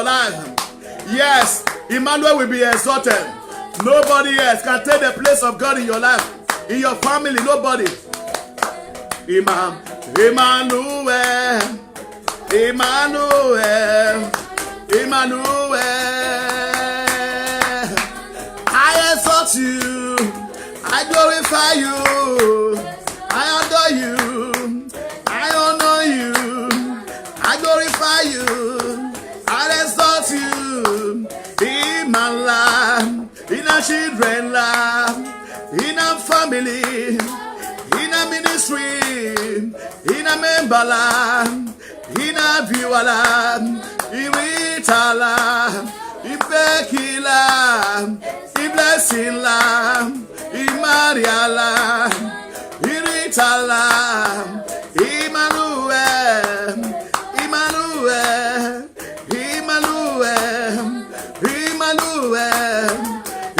life. Yes, Emmanuel will be exalted. Nobody else can take the place of God in your life, in your family. Nobody. Emmanuel, Emmanuel, Emmanuel. I exalt you, I glorify you, I adore you, I honor you, I glorify you, I exalt you in my life, in our children's life, in our family, in a ministry, in a member life, in a viewer life, in Rita life, in Becky life, in Blessing life, in Maria life, in Rita life, Emmanuel, Emmanuel, Emmanuel, Emmanuel,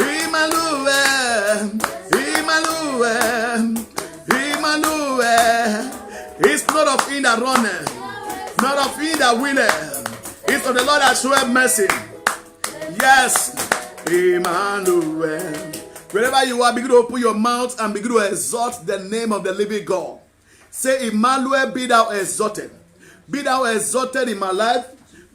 Emmanuel, Emmanuel. Emmanuel, it's not of him that runneth, not of him that willeth, it's of the Lord that showeth mercy. Yes, Emmanuel. Wherever you are, begin to open your mouth and begin to exalt the name of the living God. Say, Emmanuel, be thou exalted. Be thou exalted in my life.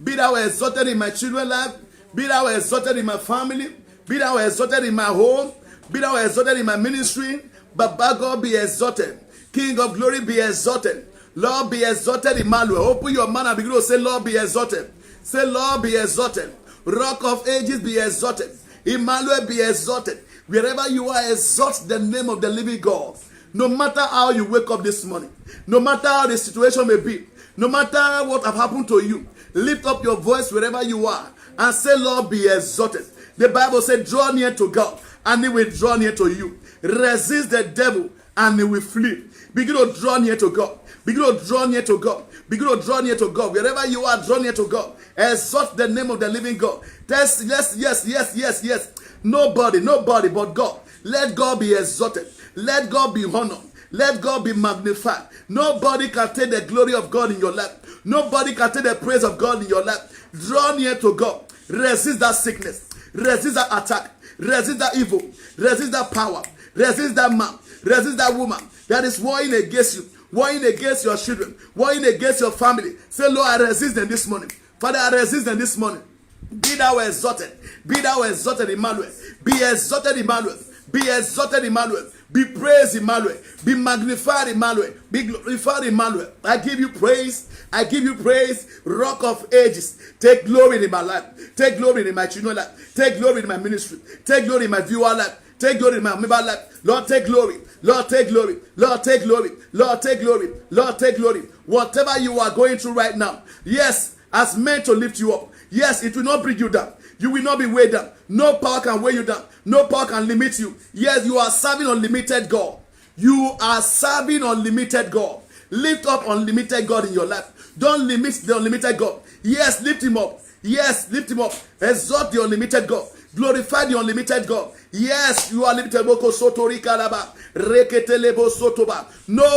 Be thou exalted in my children's life. Be thou exalted in my family. Be thou exalted in my home. Be thou exalted in my ministry. Baba God, be exalted. King of glory, be exalted. Lord, be exalted, Emmanuel. Open your mouth and begin to say, Lord, be exalted. Say, Lord, be exalted. Rock of ages, be exalted. Emmanuel, be exalted. Wherever you are, exalt the name of the living God. No matter how you wake up this morning, no matter how the situation may be, no matter what have happened to you, lift up your voice wherever you are and say, Lord, be exalted. The Bible said, draw near to God and he will draw near to you. Resist the devil and he will flee. Begin to draw near to God. Begin to draw near to God. Begin to draw near to God. Wherever you are, draw near to God. Exalt the name of the living God. Yes. Nobody but God. Let God be exalted. Let God be honored. Let God be magnified. Nobody can take the glory of God in your life. Nobody can take the praise of God in your life. Draw near to God. Resist that sickness. Resist that attack. Resist that evil. Resist that power. Resist that man. Resist that woman that is warring against you, warring against your children, warring against your family. Say, Lord, I resist them this morning. Father, I resist them this morning. Be thou exalted. Be thou exalted, Emmanuel. Be exalted, Emmanuel. Be exalted, Emmanuel. Be praised, Emmanuel. Be magnified, Emmanuel. Be glorified, Emmanuel. I give you praise. I give you praise. Rock of ages. Take glory in my life. Take glory in my children's life. Take glory in my ministry. Take glory in my viewer life. Take glory in my member life. Lord, take glory. Lord, take glory. Lord, take glory. Lord, take glory. Lord, take glory. Whatever you are going through right now, yes, as meant to lift you up. Yes, it will not bring you down. You will not be weighed down. No power can weigh you down. No power can limit you. Yes, you are serving unlimited God. You are serving unlimited God. Lift up unlimited God in your life. Don't limit the unlimited God. Yes, lift him up. Yes, lift him up. Exalt the unlimited God. Glorify the unlimited God. Yes, you are limited. No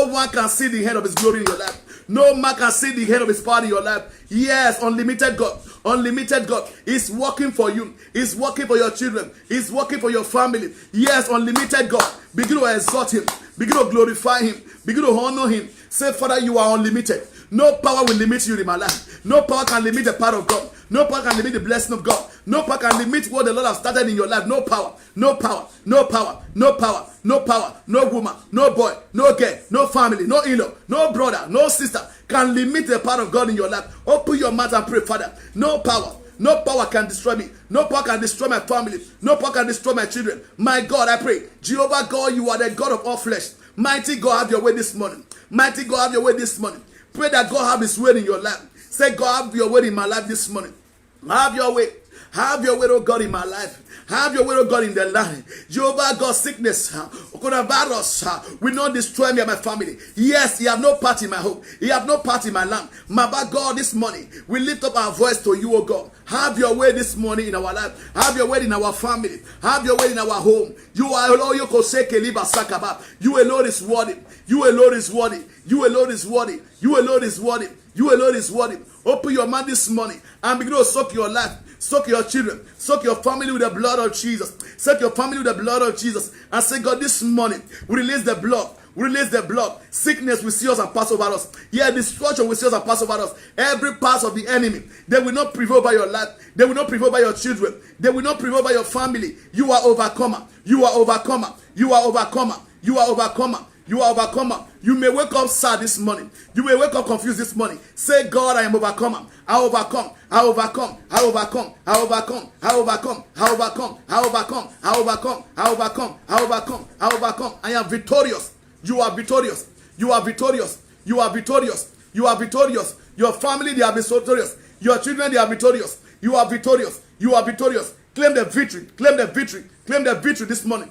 one can see the head of his glory in your life. No man can see the head of his power in your life. Yes, unlimited God. Unlimited God is working for you. Is working for your children. Is working for your family. Yes, unlimited God. Begin to exalt him. Begin to glorify him. Begin to honor him. Say, Father, you are unlimited. No power will limit you in my life. No power can limit the power of God. No power can limit the blessing of God. No power can limit what the Lord has started in your life. No power. No power. No power. No power. No power. No woman. No boy. No girl. No family. No in-law. No brother. No sister can limit the power of God in your life. Open your mouth and pray, Father. No power. No power can destroy me. No power can destroy my family. No power can destroy my children. My God, I pray. Jehovah God, you are the God of all flesh. Mighty God, have your way this morning. Mighty God, have your way this morning. Pray that God have his way in your life. Say, God, have your way in my life this morning. Have your way. Have your way, oh God, in my life. Have your way, oh God, in the land. Jehovah God, sickness, coronavirus will not destroy me and my family. Yes, he have no part in my home. He have no part in my land. My God, this morning, we lift up our voice to you, oh God. Have your way this morning in our life. Have your way in our family. Have your way in our home. You are alone. You alone is worthy. You alone is worthy. You alone is worthy. You alone is worthy. You alone is worthy. Open your mouth this morning and begin to soak your life, soak your children, soak your family with the blood of Jesus. Soak your family with the blood of Jesus. And say, God, this morning, we release the blood. We release the blood. Sickness will see us and pass over us. Yeah, destruction will see us and pass over us. Every part of the enemy, they will not prevail by your life. They will not prevail by your children. They will not prevail by your family. You are overcomer. You are overcomer. You are overcomer. You are overcomer. You are overcomer. You may wake up sad this morning. You may wake up confused this morning. Say, God, I am overcomer. I overcome. I overcome. I overcome. I overcome. I overcome. I overcome. I overcome. I overcome. I overcome. I overcome. I overcome. I am victorious. You are victorious. You are victorious. You are victorious. You are victorious. Your family, they are victorious. Your children, they are victorious. You are victorious. You are victorious. Claim the victory. Claim the victory. Claim the victory this morning.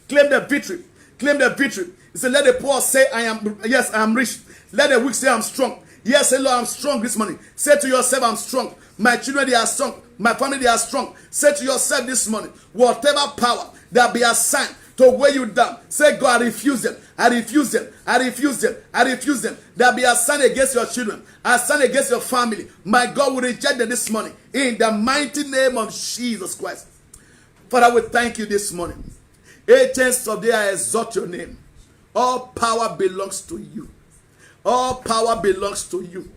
Claim the victory. Claim the victory. He said, let the poor say, I am rich. Let the weak say, I'm strong. Yes, say, Lord, I'm strong this morning. Say to yourself, I'm strong. My children, they are strong. My family, they are strong. Say to yourself this morning, whatever power that be assigned to weigh you down, say, God, I refuse them. I refuse them. I refuse them. I refuse them. That be assigned against your children, assigned against your family. My God will reject them this morning in the mighty name of Jesus Christ. Father, we thank you this morning. Agents of the I exalt your name. All power belongs to you. All power belongs to you.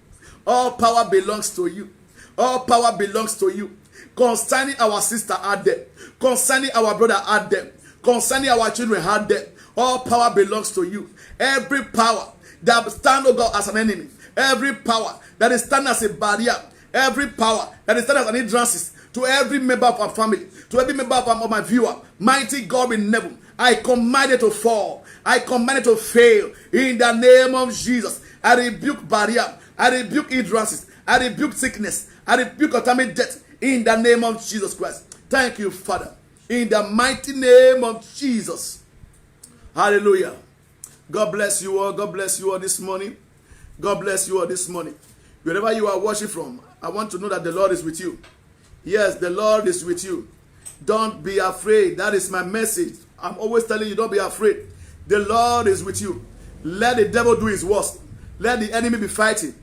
All power belongs to you. All power belongs to you. Concerning our sister out there, concerning our brother out there, concerning our children out there, all power belongs to you. Every power that stands, oh God, as an enemy, every power that is standing as a barrier, every power that is standing as an hindrance to every member of our family, to every member of my viewer, mighty God in heaven, I command it to fall. I command it to fail in the name of Jesus. I rebuke barrier. I rebuke hindrances. I rebuke sickness. I rebuke atomic death in the name of Jesus Christ. Thank you, Father. In the mighty name of Jesus. Hallelujah. God bless you all. God bless you all this morning. God bless you all this morning. Wherever you are watching from, I want to know that the Lord is with you. Yes, the Lord is with you. Don't be afraid. That is my message. I'm always telling you, don't be afraid. The Lord is with you. Let the devil do his worst. Let the enemy be fighting.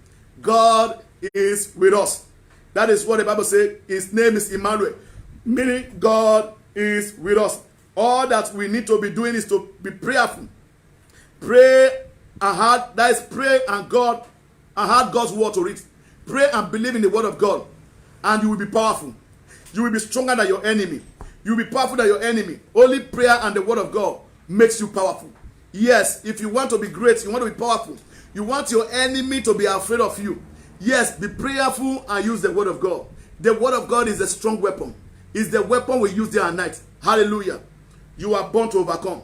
God is with us. That is what the Bible says. His name is Emmanuel, meaning God is with us. All that we need to be doing is to be prayerful. Pray and heart. That is pray and God and heart God's word to read. Pray and believe in the word of God, and you will be powerful. You will be stronger than your enemy. You will be powerful than your enemy. Only prayer and the word of God makes you powerful. Yes, if you want to be great, you want to be powerful, you want your enemy to be afraid of you. Yes, be prayerful and use the word of God. The word of God is a strong weapon. It's the weapon we use day and night. Hallelujah. You are born to overcome.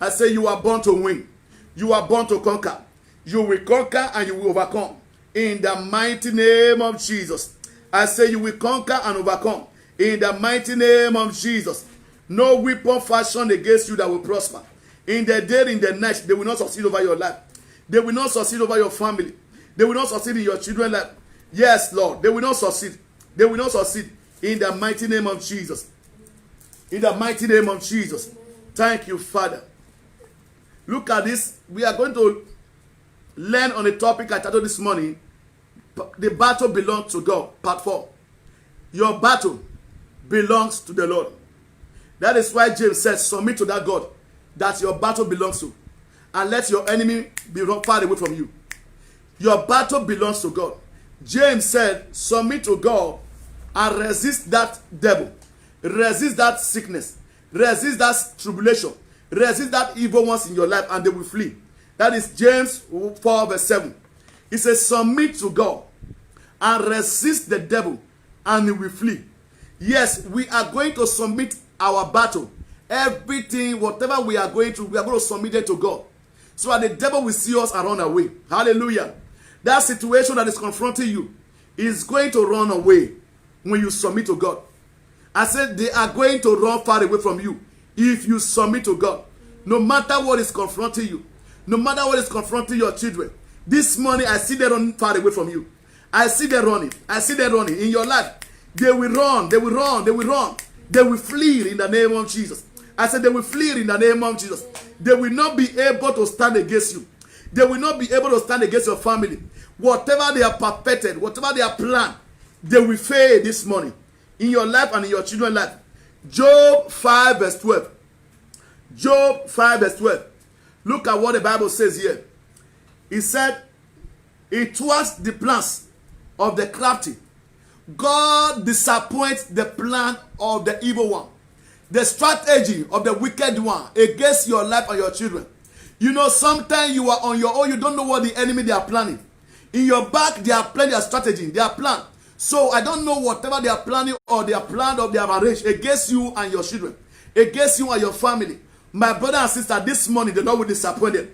I say you are born to win. You are born to conquer. You will conquer and you will overcome. In the mighty name of Jesus. I say you will conquer and overcome. In the mighty name of Jesus. No weapon fashioned against you that will prosper. In the day, in the night, they will not succeed over your life. They will not succeed over your family. They will not succeed in your children's life. Yes, Lord. They will not succeed. They will not succeed. In the mighty name of Jesus. In the mighty name of Jesus. Thank you, Father. Look at this. We are going to learn on a topic I titled this morning. The battle belongs to God. Part 4. Your battle belongs to the Lord. That is why James says, submit to that God that your battle belongs to. And let your enemy be far away from you. Your battle belongs to God. James said, submit to God and resist that devil. Resist that sickness. Resist that tribulation. Resist that evil ones in your life and they will flee. That is James 4 verse 7. He says, submit to God and resist the devil and he will flee. Yes, we are going to submit our battle. Everything, whatever we are going through, we are going to submit it to God. So that the devil will see us and run away. Hallelujah. That situation that is confronting you is going to run away when you submit to God. I said they are going to run far away from you if you submit to God. No matter what is confronting you, no matter what is confronting your children, this morning I see them running far away from you. I see them running. I see them running in your life. They will run. They will run. They will run. They will flee in the name of Jesus. I said they will flee in the name of Jesus. They will not be able to stand against you. They will not be able to stand against your family. whatever they are perfected, whatever they are planned, they will fail this morning in your life and in your children's life. Job 5 verse 12. Job 5 verse 12. Look at what the Bible says here. It said, it was the plans of the crafty. God disappoints the plan of the evil one. The strategy of the wicked one against your life and your children. You know, sometimes you are on your own, you don't know what the enemy they are planning. In your back, they are planning their strategy, their plan. So I don't know whatever they are planning or they are planned or they have arranged against you and your children, against you and your family. My brother and sister, this morning the Lord will disappoint them.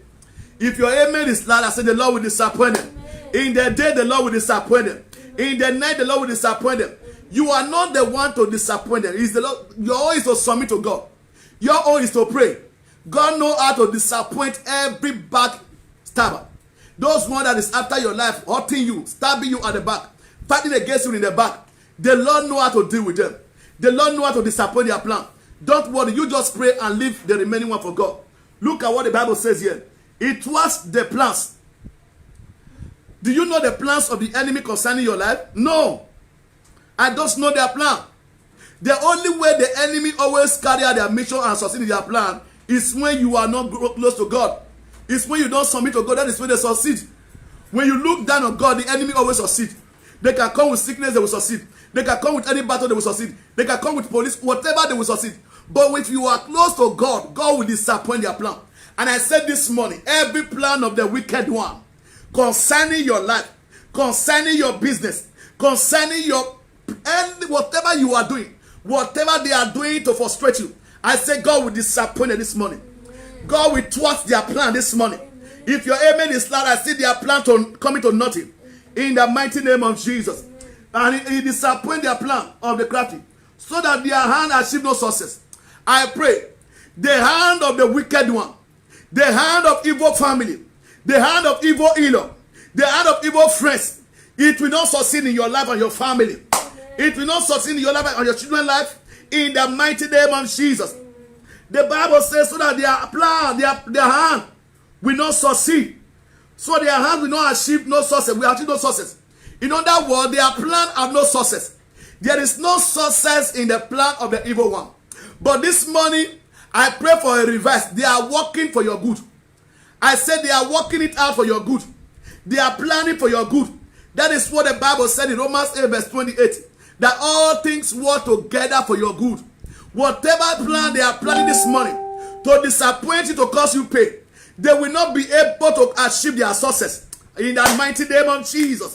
If your amen is loud, I say the Lord will disappoint them. In the day, the Lord will disappoint them. In the night, the Lord will disappoint them. You are not the one to disappoint them. It's the Lord. Your own is to submit to God. Your own is to pray. God knows how to disappoint every backstabber. Those one that is after your life, hurting you, stabbing you at the back, fighting against you in the back. The Lord knows how to deal with them. The Lord knows how to disappoint their plan. Don't worry. You just pray and leave the remaining one for God. Look at what the Bible says here. It was the plans. Do you know the plans of the enemy concerning your life? No. I don't know their plan. The only way the enemy always carry out their mission and succeed in their plan is when you are not close to God. It's when you don't submit to God. That is when they succeed. When you look down on God, the enemy always succeed. They can come with sickness, they will succeed. They can come with any battle, they will succeed. They can come with police, whatever, they will succeed. But if you are close to God, God will disappoint their plan. And I said this morning, every plan of the wicked one concerning your life, concerning your business, concerning your whatever you are doing, whatever they are doing to frustrate you, I say God will disappoint you this morning. God will thwart their plan this morning. If your amen is loud, I see their plan to coming to nothing. In the mighty name of Jesus. And he disappoint their plan of the crafty, so that their hand achieve no success. I pray, the hand of the wicked one, the hand of evil family, the hand of evil in-law, the hand of evil friends, it will not succeed in your life and your family. It will not succeed in your life and your children's life. In the mighty name of Jesus. The Bible says, so that their plan, their hand will not succeed. So their hand will not achieve no success. We achieve no success. In other words, their plan have no success. There is no success in the plan of the evil one. But this morning, I pray for a reverse. They are working for your good. I said they are working it out for your good. They are planning for your good. That is what the Bible said in Romans 8 verse 28. That all things work together for your good. Whatever plan they are planning this morning to disappoint you, to cause you pain, they will not be able to achieve their success. In the mighty name of Jesus.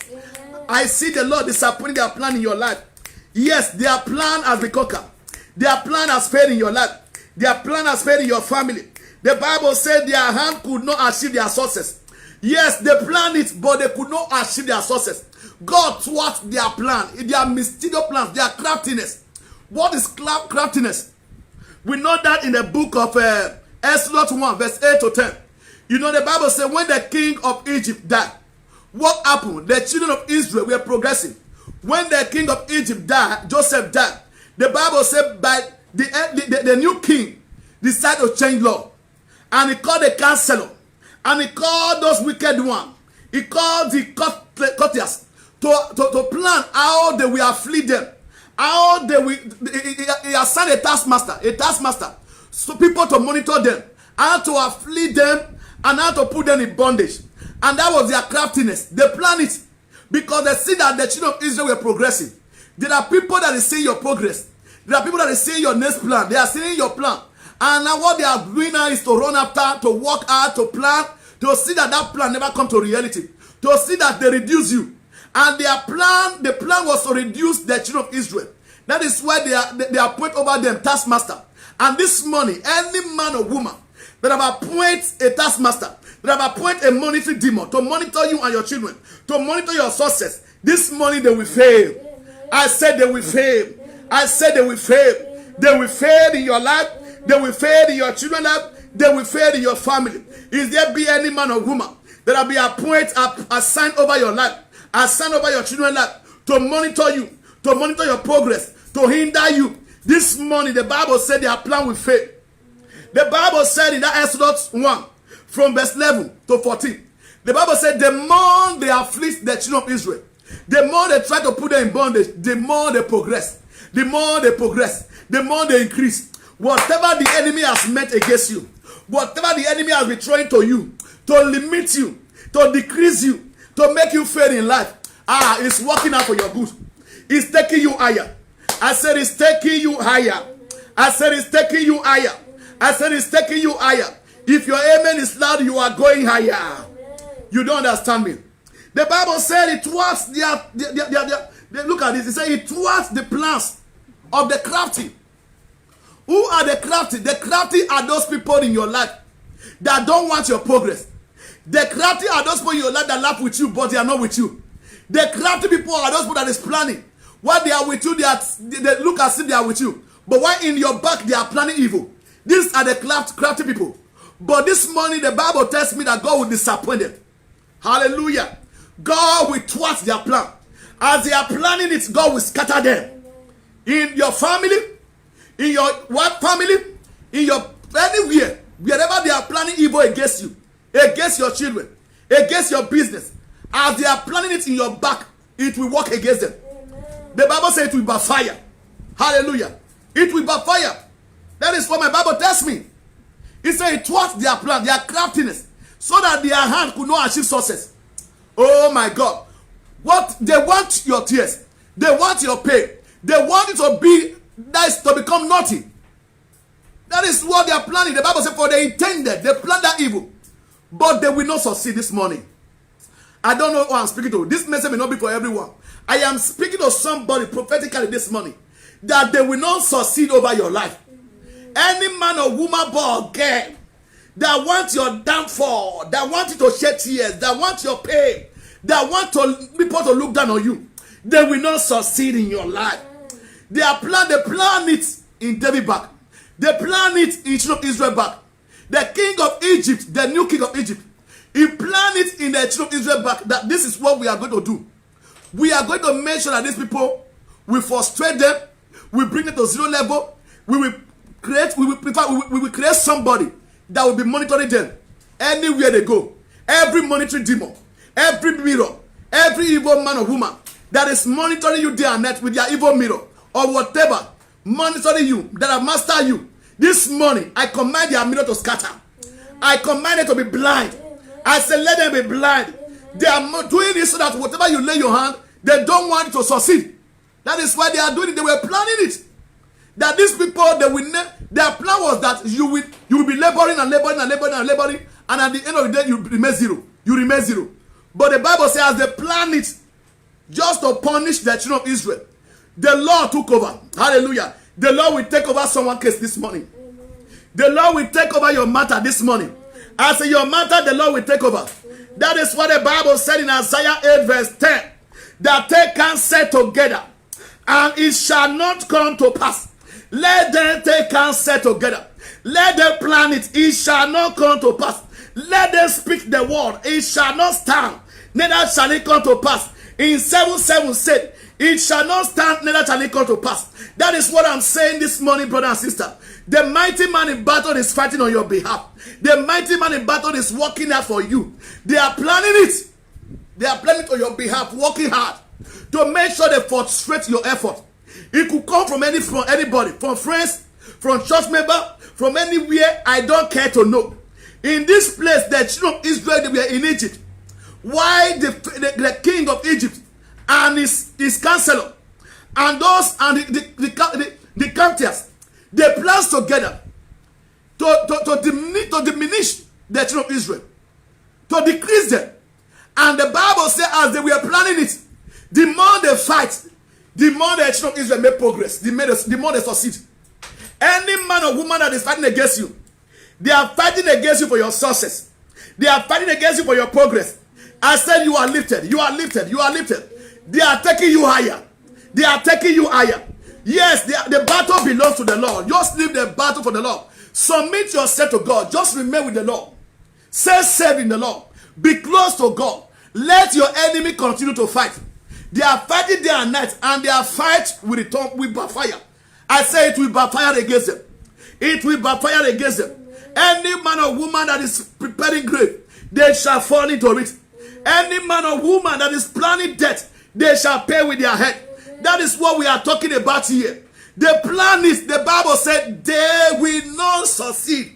I see the Lord disappointing their plan in your life. Yes, their plan has been conquered. Their plan has failed in your life. Their plan has failed in your family. The Bible said their hand could not achieve their success. Yes, they planned it, but they could not achieve their success. God thwarted their plan, their mysterious plans, their craftiness. What is craftiness? We know that in the book of Exodus 1, verse 8 to 10. You know, the Bible said when the king of Egypt died, what happened? The children of Israel were progressing. When the king of Egypt died, Joseph died, the Bible said by the new king decided to change law. And he called the counselor. And he called those wicked ones. He called the courtiers to plan how they will afflict them. How they will, he assigned a taskmaster. So people to monitor them, how to afflict them, and how to put them in bondage. And that was their craftiness. They planned it because they see that the children of Israel were progressing. There are people that are seeing your progress. There are people that are seeing your next plan. They are seeing your plan. And now what they are doing now is to run after, to work hard, to plan, to see that that plan never come to reality. To see that they reduce you. And their plan, the plan was to reduce the children of Israel. That is why they appoint over them taskmaster. And this morning, any man or woman that have appointed a taskmaster, that have appointed a monitoring demon to monitor you and your children, to monitor your success, this morning they will fail. I said they will fail. I said they will fail. They will fail in your life. They will fail in your children's life. They will fail in your family. Is there be any man or woman that have been appointed, assigned over your life, assigned over your children's life, to monitor you, to monitor your progress, to hinder you? This morning, the Bible said their plan will fail. The Bible said in that Exodus 1, from verse 11 to 14, The Bible said the more they afflict the children of Israel, the more they try to put them in bondage, the more they progress. The more they progress, the more they increase. Whatever the enemy has meant against you, whatever the enemy has been trying to you, to limit you, to decrease you, to make you fail in life, it's working out for your good. It's taking you higher. I said it's taking you higher. I said it's taking you higher. I said it's taking you higher. If your amen is loud, you are going higher. You don't understand me. The Bible said it was look at this. It said it was the plans of the crafty. Who are the crafty? The crafty are those people in your life that don't want your progress. The crafty are those people in your life that laugh with you, but they are not with you. The crafty people are those people that is planning. While they are with you, they look as if they are with you. But while in your back, they are planning evil. These are the crafty people. But this morning, the Bible tells me that God will disappoint them. Hallelujah. God will thwart their plan. As they are planning it, God will scatter them. In your family, in your work family, in your anywhere, wherever they are planning evil against you, against your children, against your business, as they are planning it in your back, it will work against them. The Bible says it will backfire. Hallelujah. It will backfire. That is what my Bible tells me. It says it thwarts their plan, their craftiness, so that their hand could not achieve success. Oh my God. What they want your tears. They want your pain. They want it to be nice, to become naughty. That is what they are planning. The Bible says, for they intended, they planned that evil, but they will not succeed this morning. I don't know who I'm speaking to. This message may not be for everyone. I am speaking to somebody prophetically this morning, that they will not succeed over your life. Any man or woman, boy or girl, that want your downfall, that want you to shed tears, that want your pain, that want people to look down on you, they will not succeed in your life. They plan it in David back. They plan it in children of Israel back. The king of Egypt, the new king of Egypt, he planned it in the children of Israel back, that this is what we are going to do. We are going to make sure that these people, we frustrate them, we bring them to zero level, we will create somebody that will be monitoring them anywhere they go. Every monitoring demon, every mirror, every evil man or woman that is monitoring you day and night with their evil mirror or whatever, monitoring you, that have mastered you. This morning, I command their mirror to scatter. I command them to be blind. I say, let them be blind. They are doing this so that whatever you lay your hand, they don't want it to succeed. That is why they are doing it. They were planning it. That these people, their plan was that you will be laboring and laboring and laboring and laboring, and at the end of the day, you remain zero. You remain zero. But the Bible says, as they planned it, just to punish the children of Israel, the Lord took over. Hallelujah. The Lord will take over someone's case this morning. The Lord will take over your matter this morning. I say your matter, the Lord will take over. That is what the Bible said in Isaiah 8 verse 10. That they can say together, and it shall not come to pass. Let them take counsel together. Let them plan it. It shall not come to pass. Let them speak the word. It shall not stand. Neither shall it come to pass. In 7:7 said, it shall not stand, neither shall it come to pass. That is what I'm saying this morning, brother and sister. The mighty man in battle is fighting on your behalf. The mighty man in battle is working out for you. They are planning it. They are planning it on your behalf, working hard to make sure they frustrate your effort. It could come from anybody, from friends, from church member, from anywhere. I don't care to know. In this place, the children of Israel, they were in Egypt. Why the king of Egypt and his counselor and those and the captains, they plans together to diminish the children of Israel, to decrease them. And the Bible says, as they were planning it, the more they fight, the more the children of Israel make progress, the more they succeed. Any man or woman that is fighting against you, they are fighting against you for your success. They are fighting against you for your progress. I said you are lifted. You are lifted. You are lifted. They are taking you higher. They are taking you higher. Yes, the battle belongs to the Lord. Just leave the battle for the Lord. Submit yourself to God. Just remain with the Lord. Stay safe in the Lord. Be close to God. Let your enemy continue to fight. They are fighting day and night, and their fight will return with backfire. I say it will backfire against them. It will backfire against them. Any man or woman that is preparing grave, they shall fall into it. Any man or woman that is planning death, they shall pay with their head. That is what we are talking about here. The plan is, the Bible said, they will not succeed.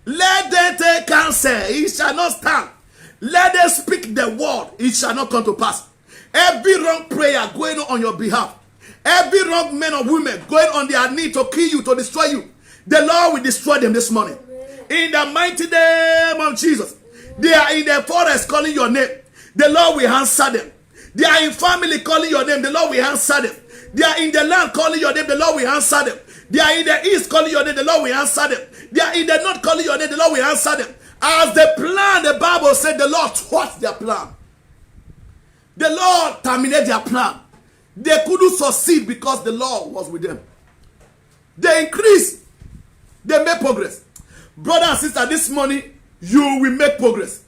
Let them take counsel, it shall not stand. Let them speak the word, it shall not come to pass. Every wrong prayer going on your behalf, every wrong men or women going on their knee to kill you, to destroy you, the Lord will destroy them this morning. In the mighty name of Jesus. They are in the forest calling your name, the Lord will answer them. They are in family calling your name, the Lord will answer them. They are in the land calling your name, the Lord will answer them. They are in the east calling your name, the Lord will answer them. They are in the north calling your name, the Lord will answer them. As the plan, the Bible said, the Lord thwarted their plan. The Lord terminated their plan. They couldn't succeed because the Lord was with them. They increased. They made progress. Brother and sister, this morning, you will make progress.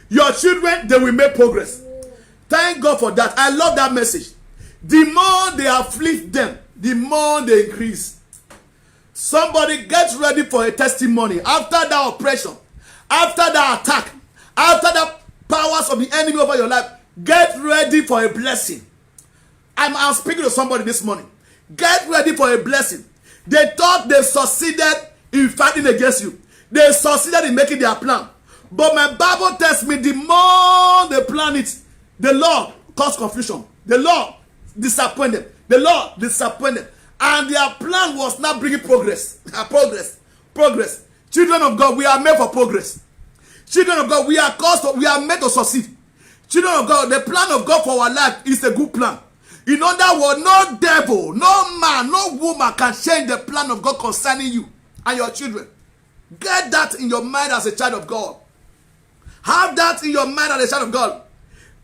Your children, they will make progress. Thank God for that. I love that message. The more they afflict them, the more they increase. Somebody get ready for a testimony. After that oppression, after that attack, after the powers of the enemy over your life, get ready for a blessing. I'm speaking to somebody this morning. Get ready for a blessing. They thought they succeeded in fighting against you. They succeeded in making their plan. But my Bible tells me the more they plan it, the Lord caused confusion. The Lord disappointed. The Lord disappointed. And their plan was not bringing progress. Progress. Children of God, we are made for progress. Children of God, we are made to succeed. Children of God, the plan of God for our life is a good plan. In other words, no devil, no man, no woman can change the plan of God concerning you and your children. Get that in your mind as a child of God. Have that in your mind as a child of God.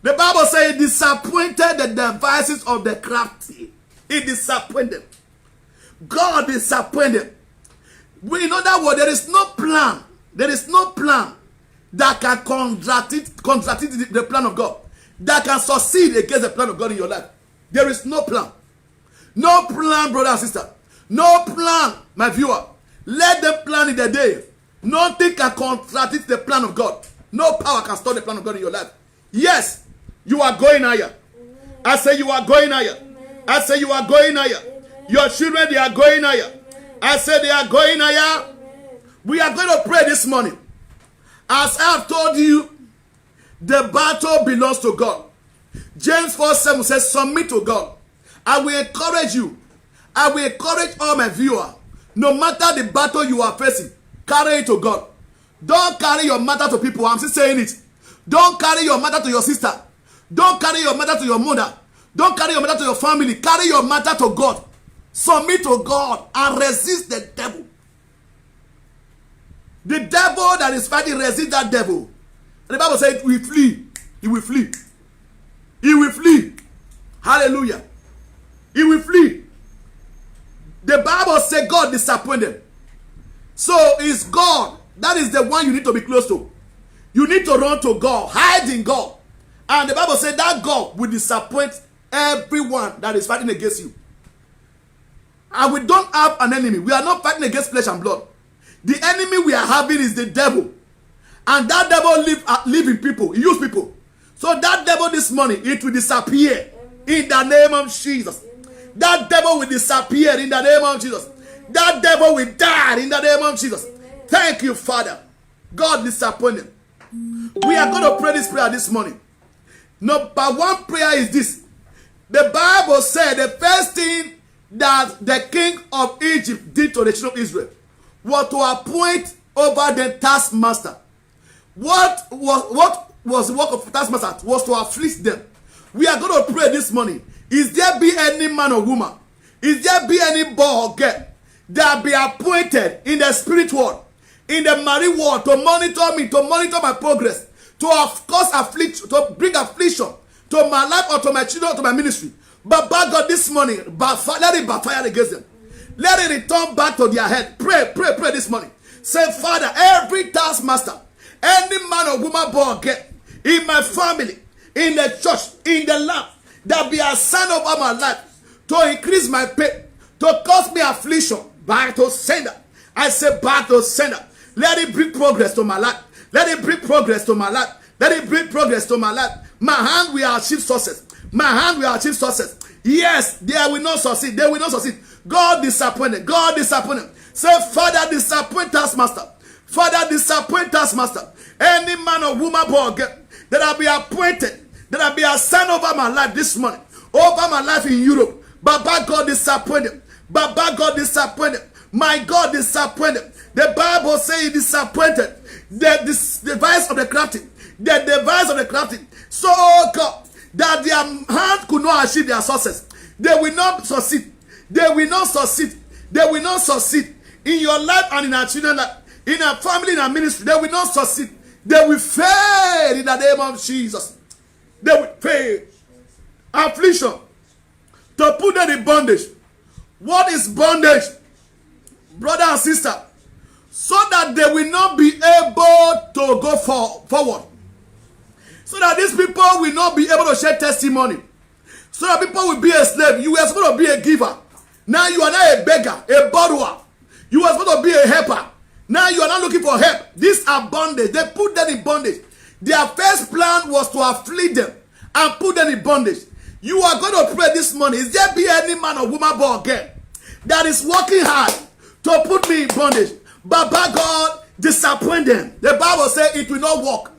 The Bible says, it disappointed the devices of the crafty. It disappointed. God disappointed. In other words, there is no plan. There is no plan that can contradict the plan of God. That can succeed against the plan of God in your life. There is no plan. No plan, brother and sister. No plan, my viewer. Let them plan in the day. Nothing can contradict the plan of God. No power can stop the plan of God in your life. Yes, you are going higher. I say you are going higher. I say you are going higher. Your children, they are going higher. I say they are going higher. We are going to pray this morning. As I have told you, the battle belongs to God. James 4:7 says, submit to God. I will encourage you. I will encourage all my viewers. No matter the battle you are facing, carry it to God. Don't carry your matter to people. I'm still saying it. Don't carry your matter to your sister. Don't carry your matter to your mother. Don't carry your matter to your family. Carry your matter to God. Submit to God and resist the devil. The devil that is fighting, resist that devil. And the Bible says it will flee. He will flee. He will flee. Hallelujah. He will flee. The Bible says God disappointed. So it's God. That is the one you need to be close to. You need to run to God. Hide in God. And the Bible said that God will disappoint everyone that is fighting against you. And we don't have an enemy. We are not fighting against flesh and blood. The enemy we are having is the devil. And that devil live in people. He use people. So that devil this morning, it will disappear in the name of Jesus. That devil will disappear in the name of Jesus. That devil will die in the name of Jesus. Thank you, Father. God disappointed. We are going to pray this prayer this morning. Number one prayer is this. The Bible said the first thing that the king of Egypt did to the children of Israel was to appoint over the taskmaster. What was the work of taskmaster? Was to afflict them. We are going to pray this morning. Is there be any man or woman? Is there be any boy or girl that be appointed in the spirit world, in the marine world, to monitor me, to monitor my progress, to cause affliction, to bring affliction to my life or to my children or to my ministry? But by God, this morning, let it backfire against them. Let it return back to their head. Pray this morning. Say, Father, every taskmaster, any man or woman boy or girl in my family, in the church, in the land, that be assigned over my life to increase my pay, to cause me affliction, back to sender. I say back to sender. Let it bring progress to my life. Let it bring progress to my life. Let it bring progress to my life. My hand will achieve success. My hand will achieve success. Yes, they will not succeed. They will not succeed. God disappointed. God disappointed. Say, Father, disappoint us, Master. Father, disappoint us, Master. Any man or woman born again that I be appointed, that I be assigned over my life this morning, over my life in Europe. Baba, God disappointed. Baba, God disappointed. My God disappointed. The Bible says he disappointed the device of the crafty. The device of the crafty. So, God, that their hand could not achieve their success. They will not succeed. They will not succeed. They will not succeed in your life and in our children's life, in our family, in our ministry. They will not succeed. They will fail in the name of Jesus. They will fail. Affliction. To put them in bondage. What is bondage? Brother and sister. So that they will not be able to go forward. So that these people will not be able to share testimony. So that people will be a slave. You were supposed to be a giver. Now you are not a beggar, a borrower. You were supposed to be a helper. Now you are not looking for help. These are bondage. They put them in bondage. Their first plan was to afflict them and put them in bondage. You are going to pray this morning. Is there be any man or woman born again that is working hard to put me in bondage? Baba God, disappoint them. The Bible says it will not work.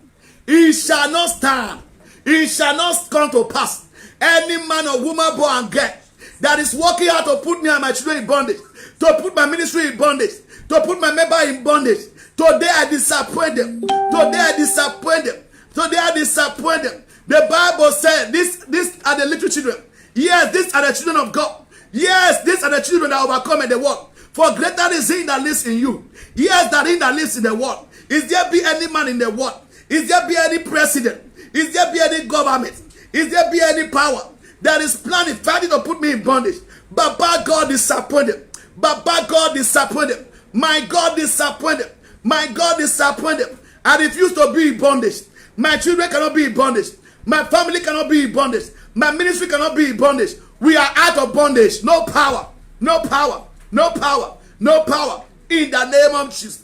It shall not stand. It shall not come to pass. Any man or woman born again that is working hard to put me and my children in bondage, to put my ministry in bondage, to put my member in bondage. Today I disappoint them. Today I disappoint them. Today I disappoint them. The Bible said, these are the little children. Yes, these are the children of God. Yes, these are the children that overcome in the world. For greater is he that lives in you. Yes, that he that lives in the world. Is there be any man in the world? Is there be any president? Is there be any government? Is there be any power that is planning, fighting to put me in bondage? Baba God disappointed. Baba God disappointed. My God disappointed. My God disappointed. I refuse to be in bondage. My children cannot be in bondage. My family cannot be in bondage. My ministry cannot be in bondage. We are out of bondage. No power. No power. No power. No power. In the name of Jesus.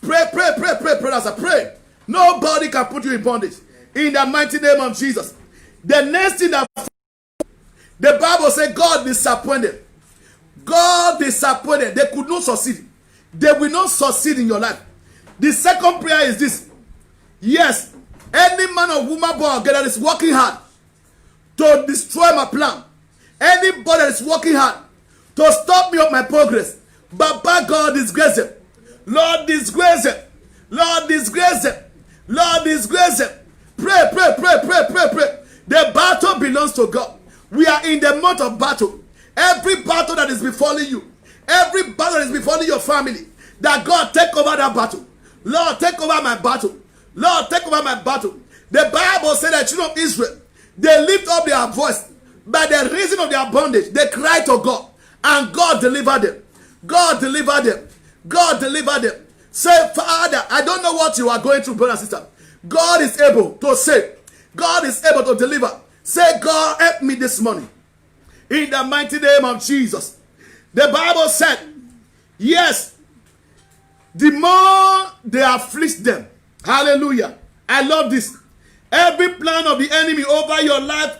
Pray, pray, pray, pray, brothers. Pray. Nobody can put you in bondage. In the mighty name of Jesus. The next thing that the Bible says, God disappointed. God disappointed. They could not succeed. They will not succeed in your life. The second prayer is this. Yes, any man or woman born again that is working hard to destroy my plan, anybody that is working hard to stop me of my progress, Baba God disgrace them. Lord disgrace them. Lord disgrace them. Lord disgrace them. Pray, pray, pray, pray, pray, pray. The battle belongs to God. We are in the month of battle. Every battle that is befalling you, every battle that is befalling your family, that God take over that battle. Lord, take over my battle. Lord, take over my battle. The Bible said that children of Israel, they lift up their voice. By the reason of their bondage, they cry to God. And God delivered them. God delivered them. God delivered them. Say, Father, I don't know what you are going through, brother and sister. God is able to save. God is able to deliver. Say, God, help me this morning. In the mighty name of Jesus. The Bible said, yes, the more they afflict them. Hallelujah. I love this. Every plan of the enemy over your life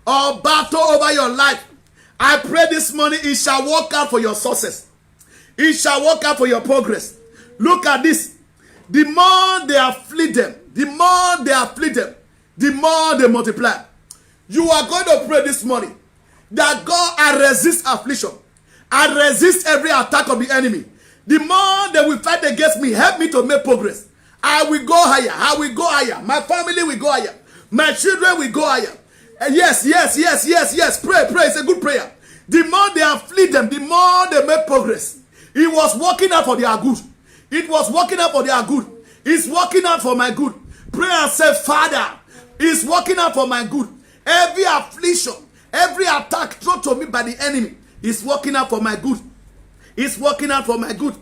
or battle over your life, I pray this morning it shall work out for your success. It shall work out for your progress. Look at this. The more they afflict them, the more they afflict them, the more they multiply. You are going to pray this morning that God, I resist affliction. I resist every attack of the enemy. The more they will fight against me, help me to make progress. I will go higher. I will go higher. My family will go higher. My children will go higher. Yes, yes, yes, yes, yes. Pray, pray. It's a good prayer. The more they afflict them, the more they make progress. It was working out for their good. It was working out for their good. It's working out for my good. Pray and say, Father, it's working out for my good. Every affliction, every attack thrown to me by the enemy is working out for my good. It's working out for my good.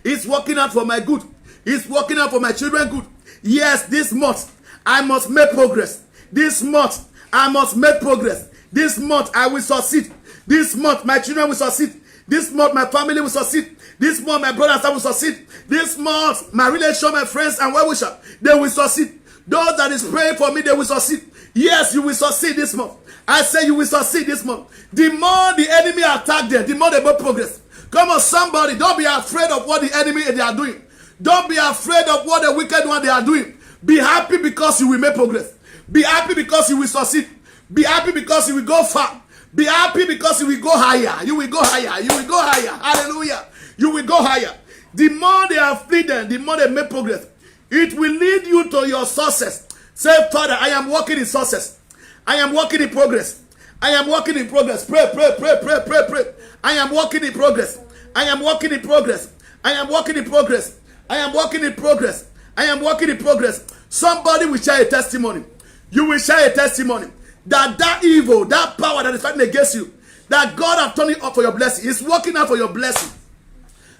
It's working out for my good. It's working out for my children good. Yes, this month I must make progress. This month I must make progress. This month I will succeed. This month, my children will succeed. This month, my family will succeed. This month, my brothers will succeed. This month, my relation, my friends, and well-wishers, they will succeed. Those that is praying for me, they will succeed. Yes, you will succeed this month. I say you will succeed this month. The more the enemy attack them, the more they will progress. Come on, somebody, don't be afraid of what the enemy they are doing. Don't be afraid of what the wicked one they are doing. Be happy because you will make progress. Be happy because you will succeed. Be happy because you will go far. Be happy because you will go higher. You will go higher. You will go higher. Hallelujah. You will go higher. The more they afflict them, the more they make progress. It will lead you to your success. Say, Father, I am walking in success. I am walking in progress. I am walking in progress. Pray, pray, pray, pray, pray, pray. I am walking in progress. I am walking in progress. I am walking in progress. I am walking in progress. I am walking in progress. Somebody will share a testimony. You will share a testimony that evil, that power that is fighting against you, that God have turned it up for your blessing. It's working out for your blessing.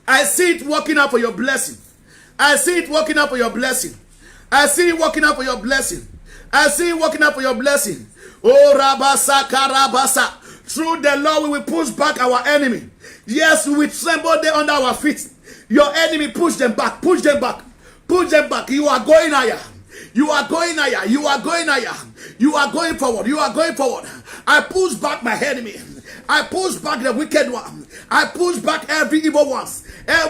I see it working out for your blessing. I see it working out for your blessing. I see it working out for your blessing. I see it working out for your blessing. Oh, Rabasa, Karabasa. Through the Lord, we will push back our enemy. Yes, we will tremble there under our feet. Your enemy, push them back. Push them back. Push them back. You are going higher. You are going higher. You are going higher. You are going forward. You are going forward. I push back my enemy. I push back the wicked one. I push back every evil ones.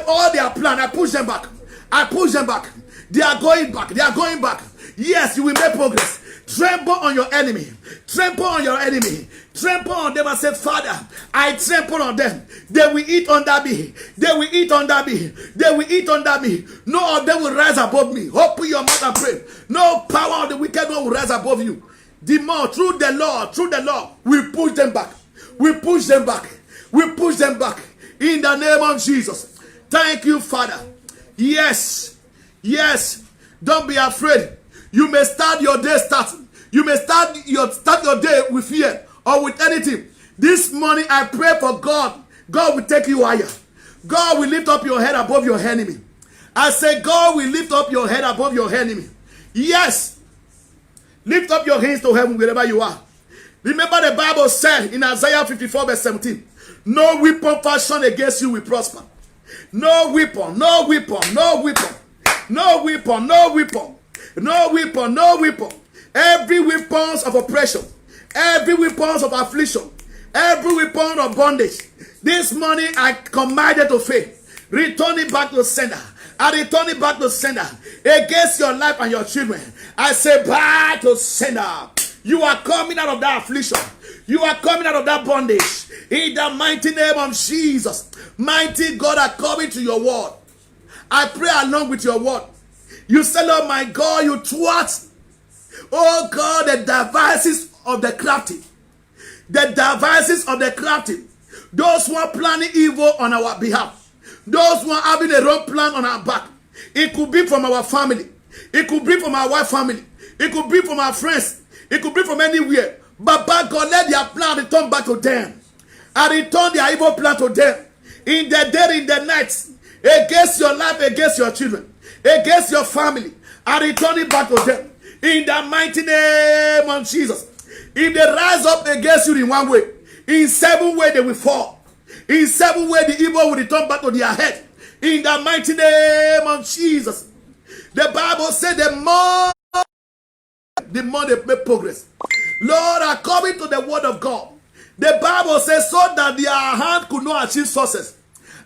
All their plan, I push them back. I push them back. They are going back. They are going back. Yes, you will make progress. Trample on your enemy. Trample on your enemy. Trample on them and say, Father, I trample on them. They will eat under me. They will eat under me. They will eat under me. No of them will rise above me. Open your mouth and pray. No power of the wicked one will rise above you. The more, through the Lord, we push them back. We push them back. We push them back. In the name of Jesus. Thank you, Father. Yes. Yes. Don't be afraid. You may start your day starting. You may start your day with fear or with anything. This morning I pray for God. God will take you higher. God will lift up your head above your enemy. I say God will lift up your head above your enemy. Yes. Lift up your hands to heaven wherever you are. Remember the Bible said in Isaiah 54 verse 17, no weapon fashioned against you will prosper. No weapon, no weapon, no weapon, no weapon, no weapon. No weapon, no weapon. Every weapons of oppression, every weapons of affliction, every weapon of bondage. This morning I command it to fail. Return it back to sender. I return it back to sender against your life and your children. I say back to sender. You are coming out of that affliction. You are coming out of that bondage. In the mighty name of Jesus. Mighty God, I come into your word. I pray along with your word. You say, Lord my God, you thwart, oh God, the devices of the crafty. The devices of the crafty. Those who are planning evil on our behalf. Those who are having a wrong plan on our back. It could be from our family. It could be from our wife family. It could be from our friends. It could be from anywhere. But by God, let their plan return back to them. I return their evil plan to them. In the day, in the night. Against your life, against your children. Against your family, and return it back to them in the mighty name of Jesus. If they rise up against you in one way, in 7 ways they will fall. In 7 ways the evil will return back to their head. In the mighty name of Jesus. The Bible said the more they make progress. Lord, according to the word of God, the Bible says so that their hand could not achieve success.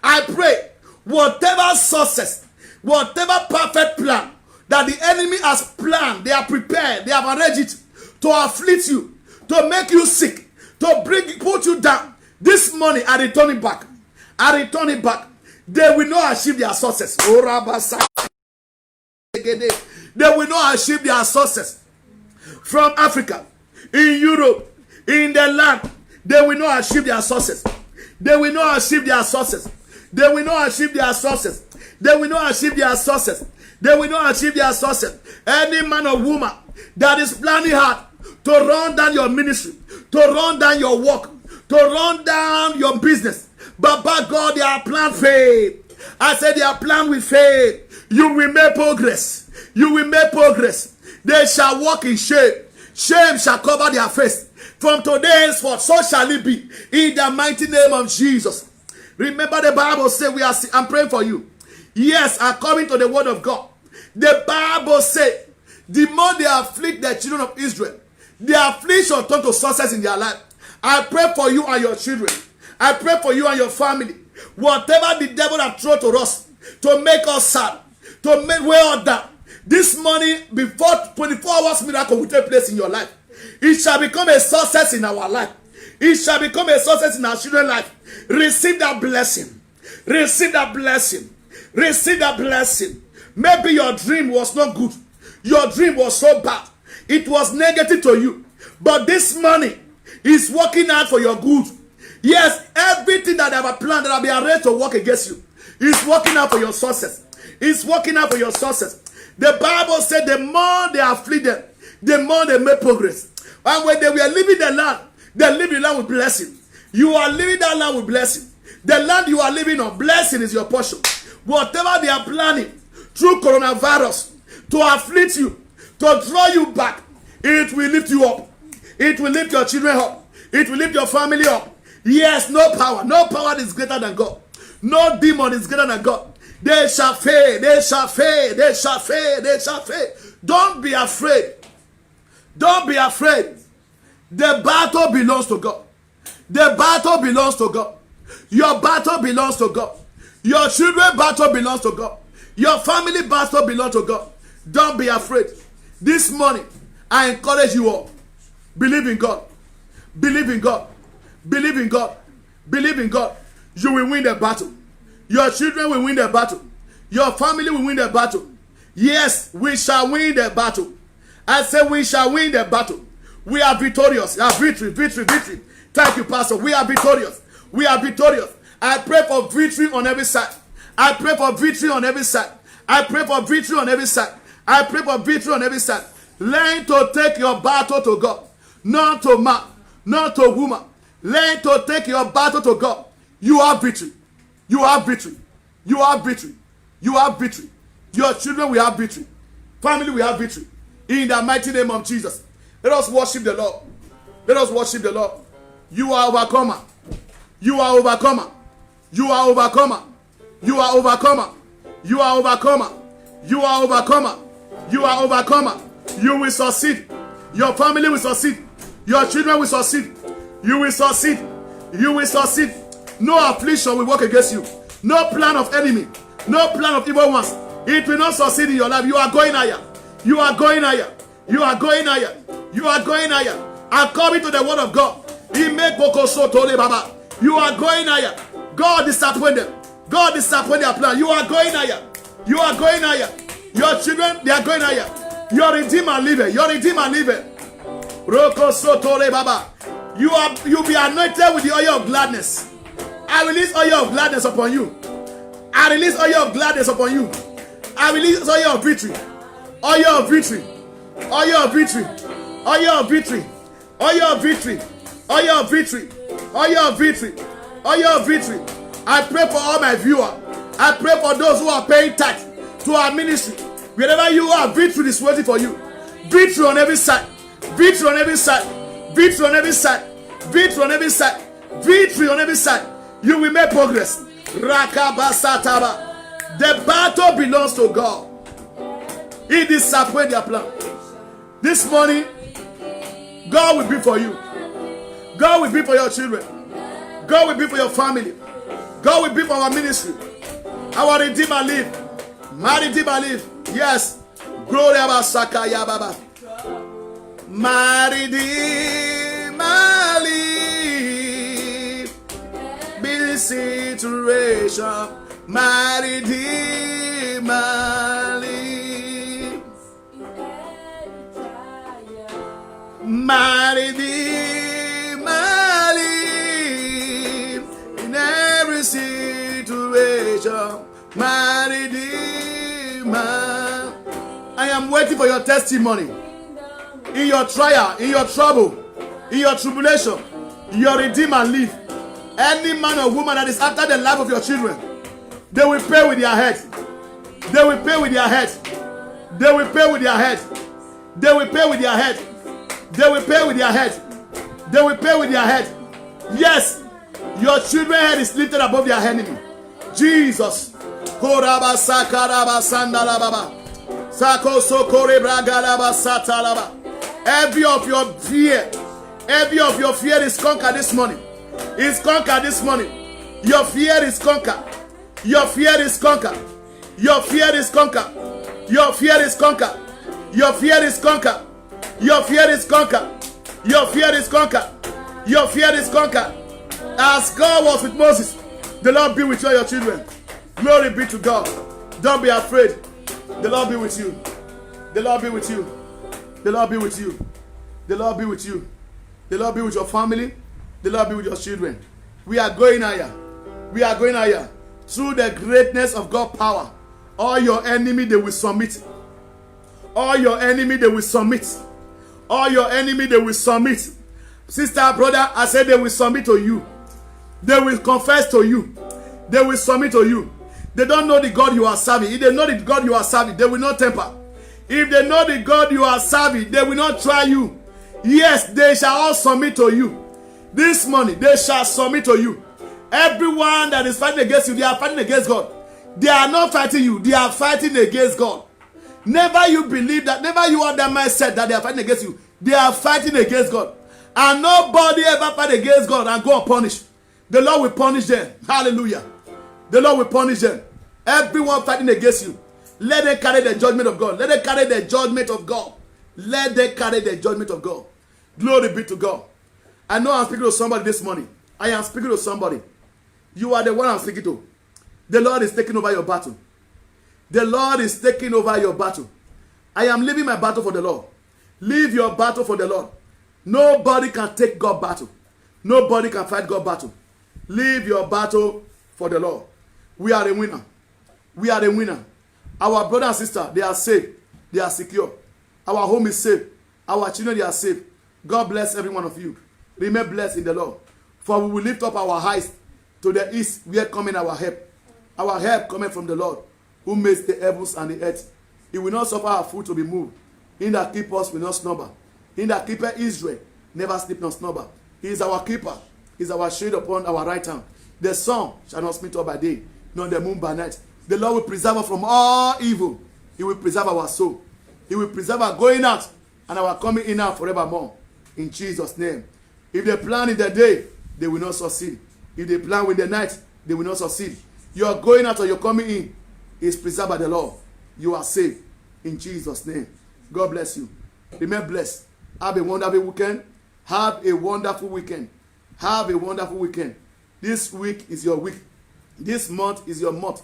I pray, whatever success, whatever perfect plan that the enemy has planned, they are prepared, they have arranged it to afflict you, to make you sick, to put you down. This morning, I return it back. I return it back. They will not achieve their success. They will not achieve their success. From Africa, in Europe, in the land, they will not achieve their success. They will not achieve their success. They will not achieve their success. They will not achieve their success. They will not achieve their success. Any man or woman that is planning hard to run down your ministry, to run down your work, to run down your business, but by God, their plan fail. I said their plan will fail. You will make progress. You will make progress. They shall walk in shame. Shame shall cover their face. From today henceforth, so shall it be. In the mighty name of Jesus. Remember the Bible says I'm praying for you. Yes, according to the word of God. The Bible says, the more they afflict the children of Israel, the affliction turn to success in their life. I pray for you and your children. I pray for you and your family. Whatever the devil has thrown to us, to make us sad, to make way us down, this morning, before 24 hours miracle will take place in your life, it shall become a success in our life. It shall become a success in our children's life. Receive that blessing. Receive that blessing. Receive that blessing. Maybe your dream was not good. Your dream was so bad. It was negative to you. But this money is working out for your good. Yes, everything that I have planned that I be arranged to work against you is working out for your success. It's working out for your success. The Bible said the more they afflict them, the more they make progress. And when they were leaving the land, they leave the land with blessing. You are leaving that land with blessing. The land you are living on, blessing is your portion. Whatever they are planning through coronavirus to afflict you, to draw you back, it will lift you up. It will lift your children up. It will lift your family up. Yes, no power is greater than God. No demon is greater than God. They shall fail, they shall fail, they shall fail, they shall fail. Don't be afraid. Don't be afraid. The battle belongs to God. The battle belongs to God. Your battle belongs to God. Your children's battle belongs to God. Your family battle belongs to God. Don't be afraid. This morning, I encourage you all. Believe in God. Believe in God. Believe in God. Believe in God. You will win the battle. Your children will win the battle. Your family will win the battle. Yes, we shall win the battle. I say we shall win the battle. We are victorious. Victory, victory, victory. Thank you, Pastor. We are victorious. We are victorious. I pray for victory on every side. I pray for victory on every side. I pray for victory on every side. I pray for victory on every side. Learn to take your battle to God. Not to man, not to woman. Learn to take your battle to God. You have victory. You have victory. You have victory. You have victory. Your children will have victory. Family will have victory. In the mighty name of Jesus. Let us worship the Lord. Let us worship the Lord. You are overcomer. You are overcomer. You are overcomer. You are overcomer. You are overcomer. You are overcomer. You are overcomer. You will succeed. Your family will succeed. Your children will succeed. You will succeed. You will succeed. No affliction will work against you. No plan of enemy. No plan of evil ones. It will not succeed in your life. You are going higher. You are going higher. You are going higher. You are going higher. According to the word of God. You are going higher. God disappointed. God disappointed their plan. You are going higher. You are going higher. Your children, they are going higher. Your redeemer live. Your redeemer live. You be anointed with the oil of gladness. I release oil of gladness upon you. I release oil of gladness upon you. I release oil of victory. Oil of victory. Oil of victory. Oil of victory. Oil of victory. Oil of victory. Oil of victory. Oil of victory. I pray for all my viewers. I pray for those who are paying tax to our ministry. Wherever you are, victory is waiting for you. Victory on every side. Victory on every side. Victory on every side. Victory on every side. Victory on every side. You will make progress. Rakabasataba. The battle belongs to God. He disappointed their plan. This morning, God will be for you. God will be for your children. God will be for your family. God will be for our ministry. Our Redeemer live. My Redeemer live. Yes. Glory to Sakaya Baba. My Redeemer live. Be situation. My Redeemer live. My Redeemer live. In every situation. My Redeemer. I am waiting for your testimony. In your trial, in your trouble, in your tribulation, your Redeemer live. Any man or woman that is after the life of your children, they will pay with their head. They will pay with their head. They will pay with their head. They will pay with their head. They will pay with their head. They will pay with their head. Yes, your children's head is lifted above their enemy. Jesus. Every of your fear is conquered this morning. Is conquered this morning. Your fear is conquered. Your fear is conquered. Your fear is conquered. Your fear is conquered. Your fear is conquered. Your fear is conquered. Your fear is conquered. Your fear is conquered. As God was with Moses, the Lord be with you and your children. Glory be to God. Don't be afraid. The Lord be with you. The Lord be with you. The Lord be with you. The Lord be with you. The Lord be with your family. The Lord be with your children. We are going higher. We are going higher. Through the greatness of God's power, all your enemy, they will submit. All your enemy, they will submit. All your enemy, they will submit. Sister, brother, I said they will submit to you. They will confess to you. They will submit to you. They don't know the God you are serving. If they know the God you are serving, they will not temper. If they know the God you are serving, they will not try you. Yes, they shall all submit to you. This morning, they shall submit to you. Everyone that is fighting against you, they are fighting against God. They are not fighting you. They are fighting against God. Never you believe that. Never you are that mindset that they are fighting against you. They are fighting against God. And nobody ever fight against God and go unpunished. The Lord will punish them. Hallelujah. The Lord will punish them. Everyone fighting against you, let them carry the judgment of God. Let them carry the judgment of God. Let them carry the judgment of God. Glory be to God. I know I'm speaking to somebody this morning. I am speaking to somebody. You are the one I'm speaking to. The Lord is taking over your battle. The Lord is taking over your battle. I am leaving my battle for the Lord. Leave your battle for the Lord. Nobody can take God's battle. Nobody can fight God's battle. Leave your battle for the Lord. We are a winner. We are a winner. Our brother and sister, they are safe. They are secure. Our home is safe. Our children, they are safe. God bless every one of you. Remain blessed in the Lord. For we will lift up our eyes to the east, where coming our help. Our help coming from the Lord, who makes the heavens and the earth. He will not suffer our foot to be moved. He that keep us will not slumber. He that keepeth Israel never sleep nor slumber. He is our keeper. He is our shade upon our right hand. The sun shall not smite us by day, nor the moon by night. The Lord will preserve us from all evil. He will preserve our soul. He will preserve our going out and our coming in out forevermore. In Jesus' name. If they plan in the day, they will not succeed. If they plan with the night, they will not succeed. Your going out or your coming in is preserved by the Lord. You are saved in Jesus' name. God bless you. Remain blessed. Have a wonderful weekend. Have a wonderful weekend. Have a wonderful weekend. This week is your week. This month is your month.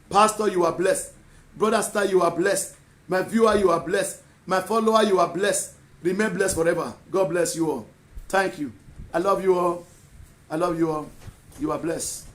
Pastor, you are blessed. Brother, star, you are blessed. My viewer, you are blessed. My follower, you are blessed. Remain blessed forever. God bless you all. Thank you. I love you all. I love you all. You are blessed.